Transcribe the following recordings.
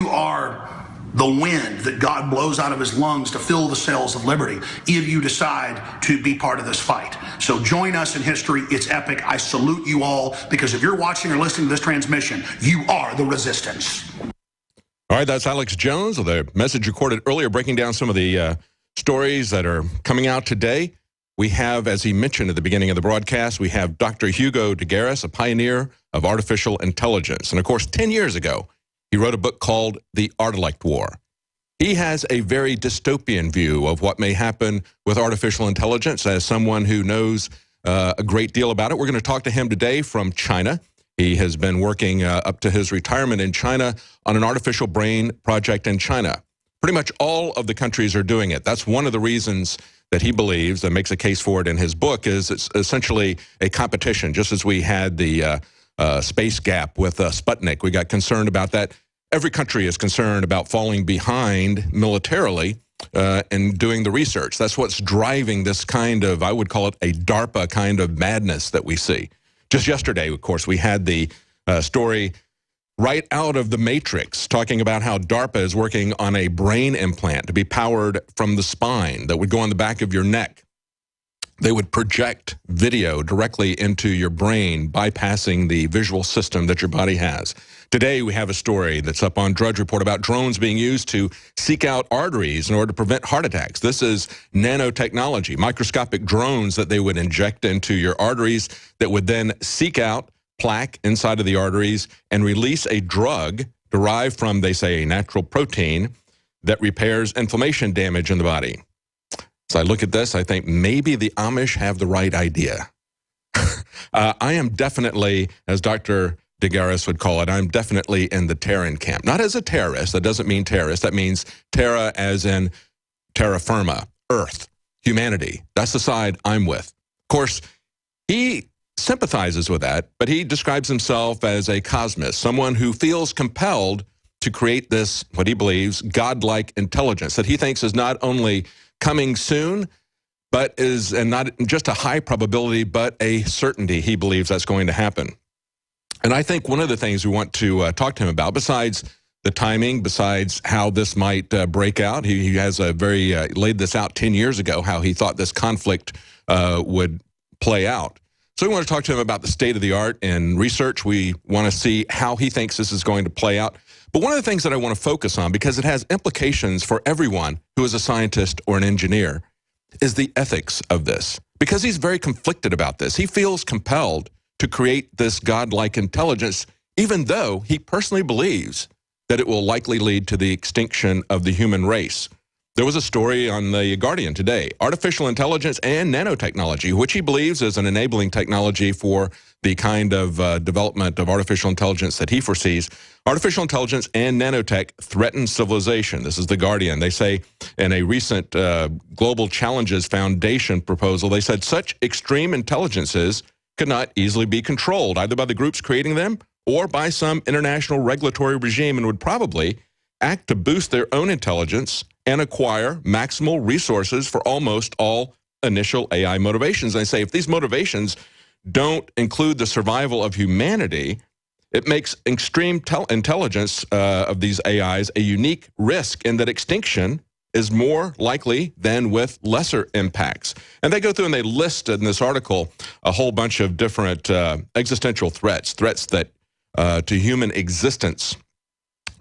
are the wind that God blows out of his lungs to fill the sails of liberty if you decide to be part of this fight. So join us in history. It's epic. I salute you all, because if you're watching or listening to this transmission, you are the resistance. All right, that's Alex Jones with a message recorded earlier breaking down some of the stories that are coming out today. We have, as he mentioned at the beginning of the broadcast, we have Dr. Hugo de Garis, a pioneer of artificial intelligence. And of course, 10 years ago, he wrote a book called The Art-elect War. He has a very dystopian view of what may happen with artificial intelligence. As someone who knows a great deal about it, we're going to talk to him today from China. He has been working up to his retirement in China on an artificial brain project in China. Pretty much all of the countries are doing it. That's one of the reasons that he believes, and makes a case for it in his book, is it's essentially a competition. Just as we had the space gap with Sputnik, we got concerned about that. Every country is concerned about falling behind militarily in doing the research. That's what's driving this kind of, I would call it a DARPA kind of madness that we see. Just yesterday, of course, we had the story right out of The Matrix, talking about how DARPA is working on a brain implant to be powered from the spine that would go on the back of your neck. They would project video directly into your brain, bypassing the visual system that your body has. Today, we have a story that's up on Drudge Report about drones being used to seek out arteries in order to prevent heart attacks. This is nanotechnology, microscopic drones that they would inject into your arteries that would then seek out plaque inside of the arteries and release a drug derived from, they say, a natural protein that repairs inflammation damage in the body. So I look at this, I think maybe the Amish have the right idea. I am definitely, as Dr. de Garis would call it, I'm definitely in the Terran camp. Not as a terrorist, that doesn't mean terrorist, that means terra as in terra firma, earth, humanity. That's the side I'm with. Of course, he sympathizes with that, but he describes himself as a cosmist, someone who feels compelled to create this, what he believes, godlike intelligence that he thinks is not only coming soon, but is, and not just a high probability, but a certainty. He believes that's going to happen. And I think one of the things we want to talk to him about, besides the timing, besides how this might break out, he has a very, laid this out 10 years ago, how he thought this conflict would play out. So we want to talk to him about the state of the art in research. We want to see how he thinks this is going to play out. But one of the things that I want to focus on, because it has implications for everyone who is a scientist or an engineer, is the ethics of this. Because he's very conflicted about this. He feels compelled to create this godlike intelligence, even though he personally believes that it will likely lead to the extinction of the human race. There was a story on The Guardian today, artificial intelligence and nanotechnology, which he believes is an enabling technology for the kind of development of artificial intelligence that he foresees. Artificial intelligence and nanotech threaten civilization. This is The Guardian. They say in a recent Global Challenges Foundation proposal, they said such extreme intelligences could not easily be controlled, either by the groups creating them or by some international regulatory regime, and would probably act to boost their own intelligence and acquire maximal resources for almost all initial AI motivations. And I say if these motivations don't include the survival of humanity, it makes extreme intelligence of these AIs a unique risk in that extinction is more likely than with lesser impacts. And they go through and they list in this article a whole bunch of different existential threats that to human existence.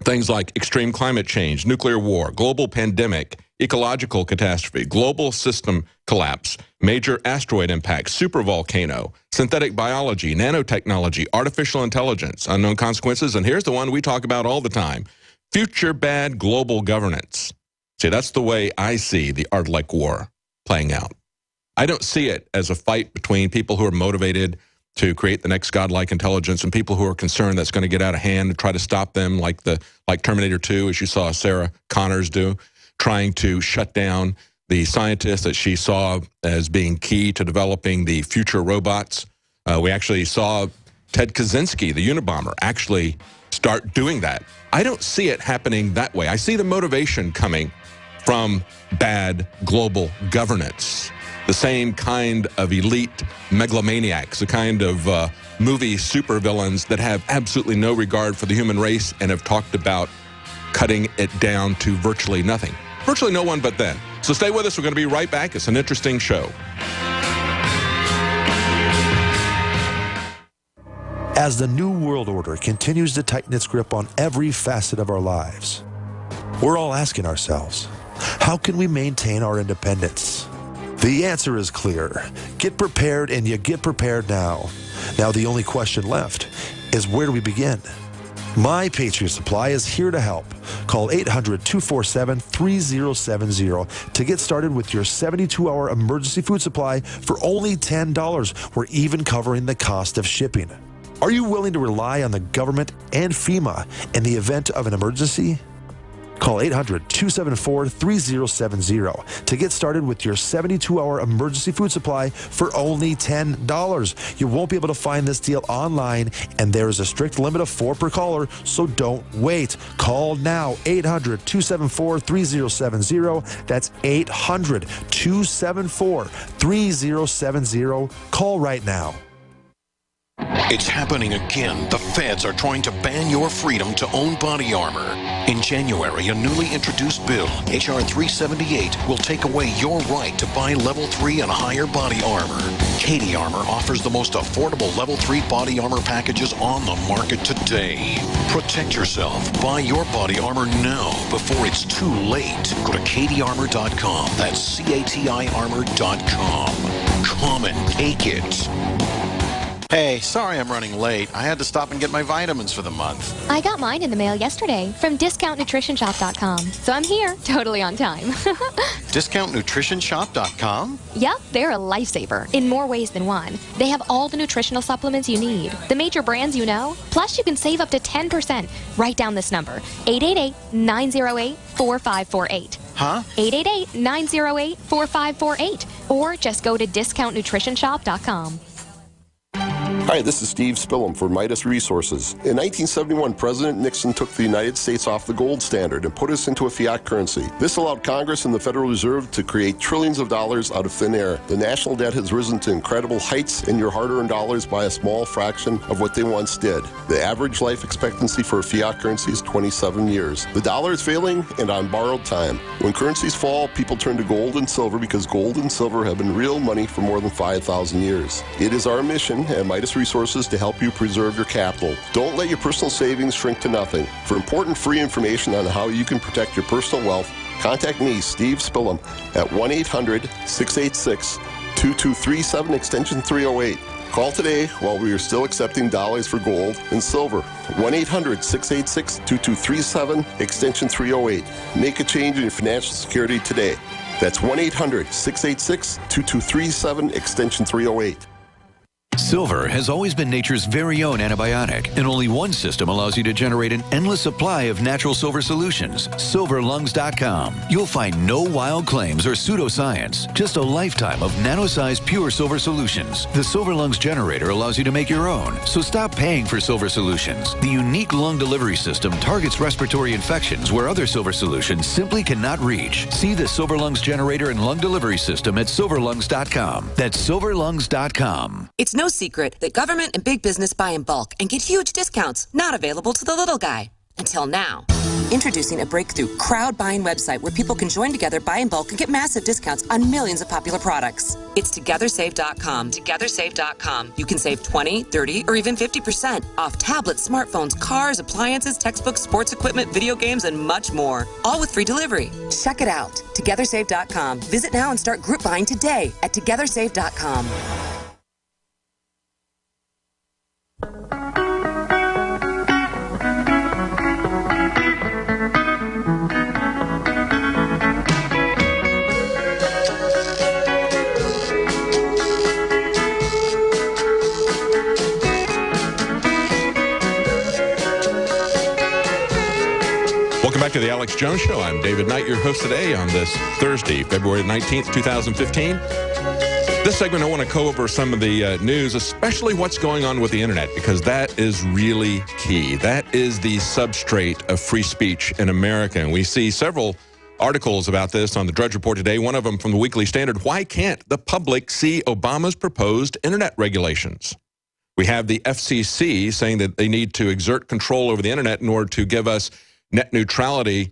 Things like extreme climate change, nuclear war, global pandemic, ecological catastrophe, global system collapse, major asteroid impact, supervolcano, synthetic biology, nanotechnology, artificial intelligence, unknown consequences, and here's the one we talk about all the time, future bad global governance. See, that's the way I see the Art-elect War playing out. I don't see it as a fight between people who are motivated to create the next godlike intelligence and people who are concerned that's going to get out of hand and try to stop them, like Terminator 2, as you saw Sarah Connors do, trying to shut down the scientists that she saw as being key to developing the future robots. We actually saw Ted Kaczynski, the Unabomber, actually start doing that. I don't see it happening that way. I see the motivation coming from bad global governance. The same kind of elite megalomaniacs, the kind of movie supervillains that have absolutely no regard for the human race and have talked about cutting it down to virtually nothing. Virtually no one but then. So stay with us. We're going to be right back. It's an interesting show. As the New World Order continues to tighten its grip on every facet of our lives, we're all asking ourselves, how can we maintain our independence? The answer is clear. Get prepared, and you get prepared now. Now the only question left is, where do we begin? My Patriot Supply is here to help. Call 800-247-3070 to get started with your 72-hour emergency food supply for only $10. We're even covering the cost of shipping. Are you willing to rely on the government and FEMA in the event of an emergency? Call 800-274-3070 to get started with your 72-hour emergency food supply for only $10. You won't be able to find this deal online, and there is a strict limit of 4 per caller, so don't wait. Call now, 800-274-3070. That's 800-274-3070. Call right now. It's happening again. The feds are trying to ban your freedom to own body armor. In January, a newly introduced bill, H.R. 378, will take away your right to buy Level 3 and higher body armor. Katie Armor offers the most affordable Level 3 body armor packages on the market today. Protect yourself. Buy your body armor now before it's too late. Go to katiearmor.com. That's CATI armor.com. Come and take it. Hey, sorry I'm running late. I had to stop and get my vitamins for the month. I got mine in the mail yesterday from DiscountNutritionShop.com, so I'm here, totally on time. DiscountNutritionShop.com? Yep, they're a lifesaver in more ways than one. They have all the nutritional supplements you need, the major brands you know, plus you can save up to 10%. Write down this number, 888-908-4548. Huh? 888-908-4548. Or just go to DiscountNutritionShop.com. Hi, this is Steve Spillum for Midas Resources. In 1971, President Nixon took the United States off the gold standard and put us into a fiat currency. This allowed Congress and the Federal Reserve to create trillions of dollars out of thin air. The national debt has risen to incredible heights, and your hard-earned dollars by a small fraction of what they once did. The average life expectancy for a fiat currency is 27 years. The dollar is failing and on borrowed time. When currencies fall, people turn to gold and silver because gold and silver have been real money for more than 5,000 years. It is our mission at Midas Resources to help you preserve your capital. Don't let your personal savings shrink to nothing. For important free information on how you can protect your personal wealth, contact me, Steve Spillum, at 1-800-686-2237, extension 308. Call today while we are still accepting dollars for gold and silver. 1-800-686-2237, extension 308. Make a change in your financial security today. That's 1-800-686-2237, extension 308. Silver has always been nature's very own antibiotic, and only one system allows you to generate an endless supply of natural silver solutions, silverlungs.com. You'll find no wild claims or pseudoscience, just a lifetime of nano-sized pure silver solutions. The Silver Lungs generator allows you to make your own, so stop paying for silver solutions. The unique lung delivery system targets respiratory infections where other silver solutions simply cannot reach. See the Silver Lungs generator and lung delivery system at silverlungs.com. That's silverlungs.com. It's no secret that government and big business buy in bulk and get huge discounts not available to the little guy. Until now. Introducing a breakthrough crowd buying website where people can join together, buy in bulk, and get massive discounts on millions of popular products. It's TogetherSave.com. TogetherSave.com. You can save 20, 30, or even 50% off tablets, smartphones, cars, appliances, textbooks, sports equipment, video games, and much more. All with free delivery. Check it out. TogetherSave.com. Visit now and start group buying today at TogetherSave.com. Welcome back to the Alex Jones Show. I'm David Knight, your host today on this Thursday, February 19th, 2015. This segment, I want to go over some of the news, especially what's going on with the internet, because that is really key. That is the substrate of free speech in America. And we see several articles about this on the Drudge Report today, one of them from the Weekly Standard. Why can't the public see Obama's proposed internet regulations? We have the FCC saying that they need to exert control over the internet in order to give us net neutrality,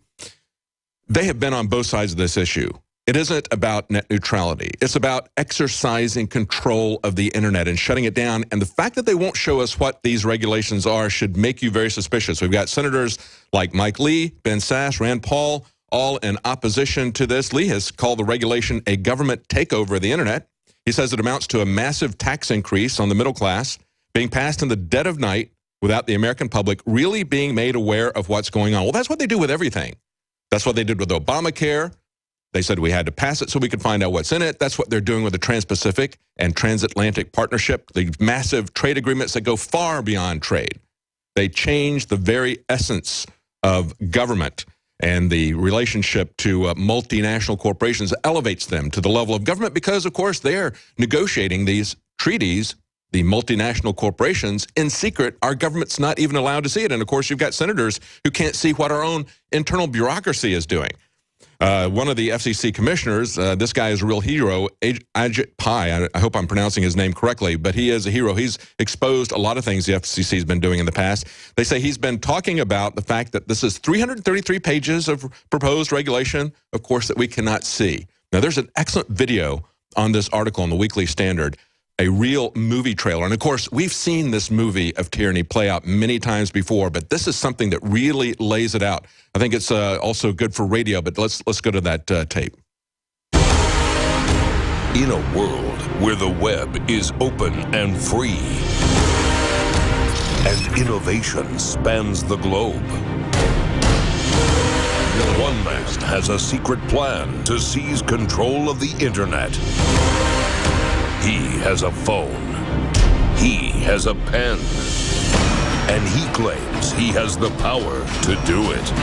they have been on both sides of this issue. It isn't about net neutrality. It's about exercising control of the internet and shutting it down. And the fact that they won't show us what these regulations are should make you very suspicious. We've got senators like Mike Lee, Ben Sasse, Rand Paul, all in opposition to this. Lee has called the regulation a government takeover of the internet. He says it amounts to a massive tax increase on the middle class being passed in the dead of night without the American public really being made aware of what's going on. Well, that's what they do with everything. That's what they did with Obamacare. They said we had to pass it so we could find out what's in it. That's what they're doing with the Trans-Pacific and Transatlantic Partnership, the massive trade agreements that go far beyond trade. They change the very essence of government, and the relationship to multinational corporations elevates them to the level of government because, of course, they're negotiating these treaties, the multinational corporations, in secret. Our government's not even allowed to see it. And, of course, you've got senators who can't see what our own internal bureaucracy is doing. One of the FCC commissioners, this guy is a real hero, Ajit Pai. I hope I'm pronouncing his name correctly, but he is a hero. He's exposed a lot of things the FCC has been doing in the past. They say he's been talking about the fact that this is 333 pages of proposed regulation, of course, that we cannot see. Now, there's an excellent video on this article in the Weekly Standard, a real movie trailer. And, of course, we've seen this movie of tyranny play out many times before, but this is something that really lays it out. I think it's also good for radio, but let's go to that tape. In a world where the web is open and free, and innovation spans the globe, one man has a secret plan to seize control of the internet. He has a phone. He has a pen. And he claims he has the power to do it.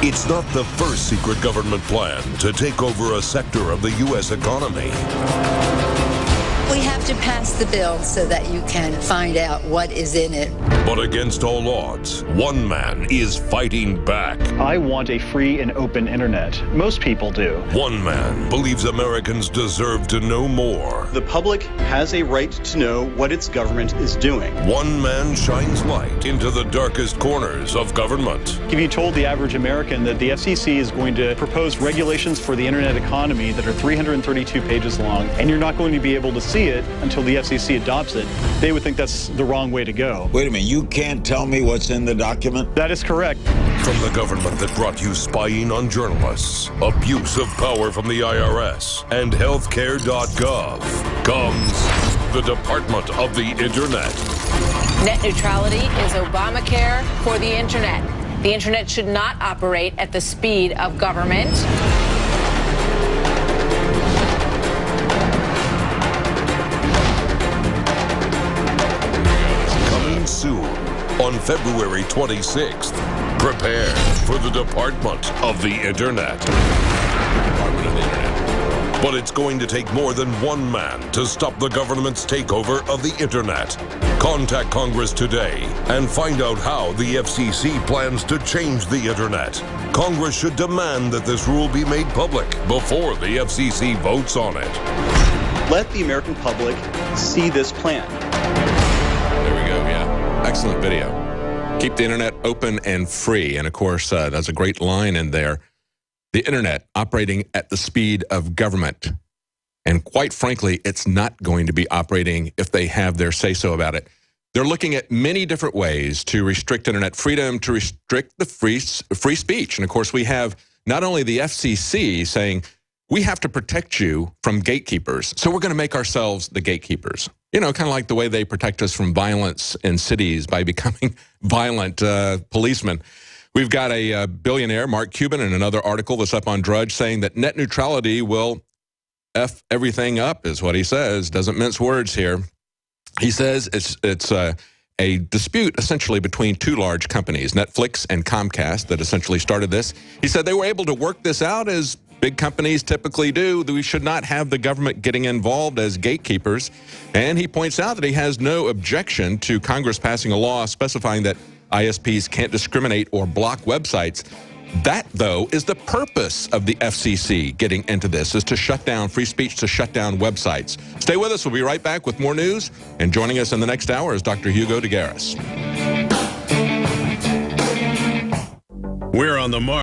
It's not the first secret government plan to take over a sector of the U.S. economy. We have to pass the bill so that you can find out what is in it. But against all odds, one man is fighting back. I want a free and open internet. Most people do. One man believes Americans deserve to know more. The public has a right to know what its government is doing. One man shines light into the darkest corners of government. If you told the average American that the FCC is going to propose regulations for the internet economy that are 332 pages long, and you're not going to be able to see it until the FCC adopts it, they would think that's the wrong way to go. Wait a minute, you can't tell me what's in the document? That is correct. From the government that brought you spying on journalists, abuse of power from the IRS, and healthcare.gov comes the Department of the Internet. Net neutrality is Obamacare for the internet. The internet should not operate at the speed of government. Soon, on February 26th, prepare for the Department of the Internet. But it's going to take more than one man to stop the government's takeover of the Internet. Contact Congress today and find out how the FCC plans to change the Internet. Congress should demand that this rule be made public before the FCC votes on it. Let the American public see this plan. There we go, yeah. Excellent video. Keep the internet open and free. And, of course, that's a great line in there. The internet operating at the speed of government. And quite frankly, it's not going to be operating if they have their say-so about it. They're looking at many different ways to restrict internet freedom, to restrict the free speech. And, of course, we have not only the FCC saying, we have to protect you from gatekeepers, so we're going to make ourselves the gatekeepers. You know, kind of like the way they protect us from violence in cities by becoming violent policemen. We've got a billionaire, Mark Cuban, in another article that's up on Drudge, saying that net neutrality will F everything up, is what he says. Doesn't mince words here. He says it's a dispute essentially between two large companies, Netflix and Comcast, that essentially started this. He said they were able to work this out as big companies typically do. We should not have the government getting involved as gatekeepers. And he points out that he has no objection to Congress passing a law specifying that ISPs can't discriminate or block websites. That, though, is the purpose of the FCC getting into this, is to shut down free speech, to shut down websites. Stay with us. We'll be right back with more news. And joining us in the next hour is Dr. Hugo de Garis. We're on the mark.